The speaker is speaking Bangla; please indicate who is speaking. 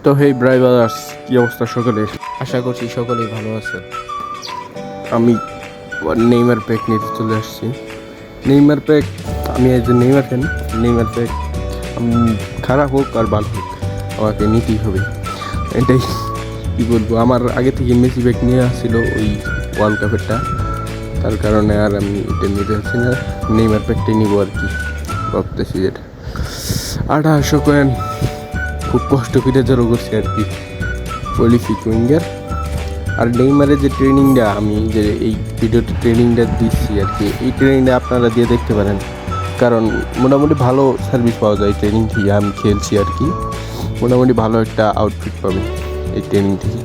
Speaker 1: তো হেই ব্রাদার্স, কি অবস্থা সকলের?
Speaker 2: আশা করছি সকলেই ভালো আছে।
Speaker 1: আমি নেইমার প্যাক নিতে চলে আসছি। নেইমার প্যাক, আমি as a Neymar fan, Neymar pack খারাপ হোক আর ভালো হোক আমাকে নিতেই হবে। এটাই কী বলবো, আমার আগে থেকে মেসি প্যাক নিয়ে আসছিল ওই ওয়ার্ল্ড কাপেরটা, তার কারণে আর আমি এটা নিতে পারছি না। নেইমার প্যাকটাই নিবো আর কি, ভাবতেছি যেটা 1800 কয়েন খুব কষ্ট করে জড়ো করছি আর কি। পলিফিক উইঙ্গার আর নেইমারের যে ট্রেনিংটা, আমি যে এই ভিডিওতে ট্রেনিংটা দিচ্ছি আর কি, এই ট্রেনিংটা আপনারা দিয়ে দেখতে পারেন, কারণ মোটামুটি ভালো সার্ভিস পাওয়া যায় ট্রেনিং থেকে। আমি খেলছি আর কি, মোটামুটি ভালো একটা আউটফিট পাবেন এই ট্রেনিং থেকে।